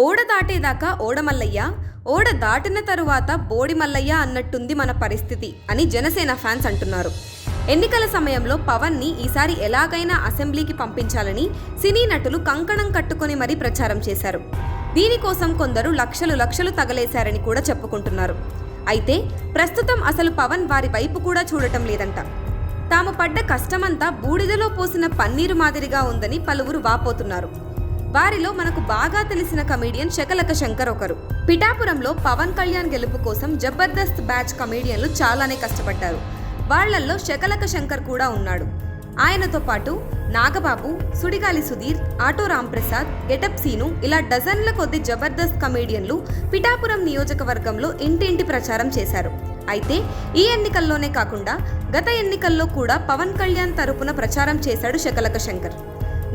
ఓడ దాటేదాకా ఓడమల్లయ్య, ఓడ దాటిన తరువాత బోడి మల్లయ్య అన్నట్టుంది మన పరిస్థితి అని జనసేన ఫ్యాన్స్ అంటున్నారు. ఎన్నికల సమయంలో పవన్ని ఈసారి ఎలాగైనా అసెంబ్లీకి పంపించాలని సినీ నటులు కంకణం కట్టుకొని మరీ ప్రచారం చేశారు. దీనికోసం కొందరు లక్షలు తగలేశారని కూడా చెప్పుకుంటున్నారు. అయితే ప్రస్తుతం అసలు పవన్ వారి వైపు కూడా చూడటం లేదంట. తాము పడ్డ కష్టమంతా బూడిదలో పోసిన పన్నీరు మాదిరిగా ఉందని పలువురు వాపోతున్నారు. వారిలో మనకు బాగా తెలిసిన కమీడియన్ శకలక శంకర్ ఒకరు. పిఠాపురంలో పవన్ కళ్యాణ్ గెలుపు కోసం జబర్దస్త్ బ్యాచ్ కమీడియన్లు చాలానే కష్టపడ్డారు. వాళ్లల్లో శకలక శంకర్ కూడా ఉన్నాడు. ఆయనతో పాటు నాగబాబు, సుడిగాలి సుధీర్, ఆటో రాంప్రసాద్, గెటప్ సీను ఇలా డజన్ల కొద్ది జబర్దస్త్ కమీడియన్లు పిఠాపురం నియోజకవర్గంలో ఇంటింటి ప్రచారం చేశారు. అయితే ఈ ఎన్నికల్లోనే కాకుండా గత ఎన్నికల్లో కూడా పవన్ కళ్యాణ్ తరపున ప్రచారం చేశాడు శకలక శంకర్.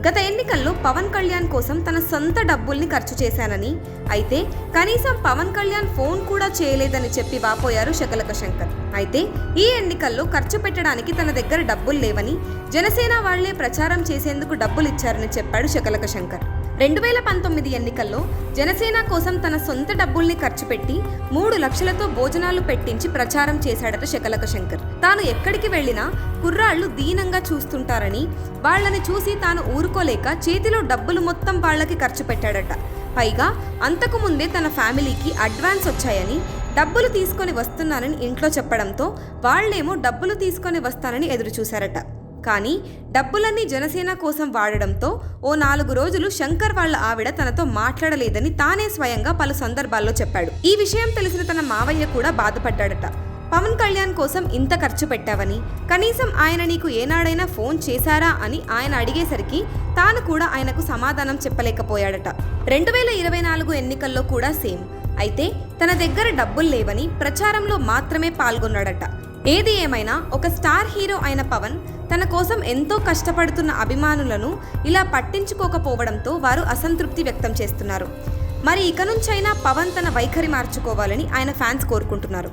గత ఎన్నికల్లో పవన్ కళ్యాణ్ కోసం తన సొంత డబ్బుల్ని ఖర్చు చేశానని, అయితే కనీసం పవన్ కళ్యాణ్ ఫోన్ కూడా చేయలేదని చెప్పి వాపోయారు శకలక శంకర్. అయితే ఈ ఎన్నికల్లో ఖర్చు పెట్టడానికి తన దగ్గర డబ్బులు లేవని, జనసేన వాళ్లే ప్రచారం చేసేందుకు డబ్బులు ఇచ్చారని చెప్పాడు శకలక శంకర్. 2019 ఎన్నికల్లో జనసేన కోసం తన సొంత డబ్బుల్ని ఖర్చు పెట్టి 3 లక్షలతో భోజనాలు పెట్టించి ప్రచారం చేశాడట శకలక శంకర్. తాను ఎక్కడికి వెళ్లినా కుర్రాళ్లు దీనంగా చూస్తుంటారని, వాళ్లని చూసి తాను ఊరుకోలేక చేతిలో డబ్బులు మొత్తం వాళ్లకి ఖర్చు పెట్టాడట. పైగా అంతకు ముందే తన ఫ్యామిలీకి అడ్వాన్స్ వచ్చాయని, డబ్బులు తీసుకొని వస్తున్నానని ఇంట్లో చెప్పడంతో వాళ్లేమో డబ్బులు తీసుకొని వస్తానని ఎదురు చూశారట. కానీ డబ్బులన్నీ జనసేన కోసం వాడడంతో ఓ 4 రోజులు శంకర్ వాళ్ళ ఆవిడ తనతో మాట్లాడలేదని తానే స్వయంగా పలు సందర్భాల్లో చెప్పాడు. ఈ విషయం తెలిసిన తన మావయ్య కూడా బాధపడ్డాడట. పవన్ కళ్యాణ్ కోసం ఇంత ఖర్చు పెట్టావని, కనీసం ఆయన నీకు ఏనాడైనా ఫోన్ చేశారా అని ఆయన అడిగేసరికి తాను కూడా ఆయనకు సమాధానం చెప్పలేకపోయాడట. 2024 ఎన్నికల్లో కూడా సేమ్. అయితే తన దగ్గర డబ్బులు లేవని ప్రచారంలో మాత్రమే పాల్గొన్నాడట. ఏది ఏమైనా ఒక స్టార్ హీరో అయిన పవన్ తన కోసం ఎంతో కష్టపడుతున్న అభిమానులను ఇలా పట్టించుకోకపోవడంతో వారు అసంతృప్తి వ్యక్తం చేస్తున్నారు. మరి ఇక నుంచైనా పవన్ తన వైఖరి మార్చుకోవాలని ఆయన ఫ్యాన్స్ కోరుకుంటున్నారు.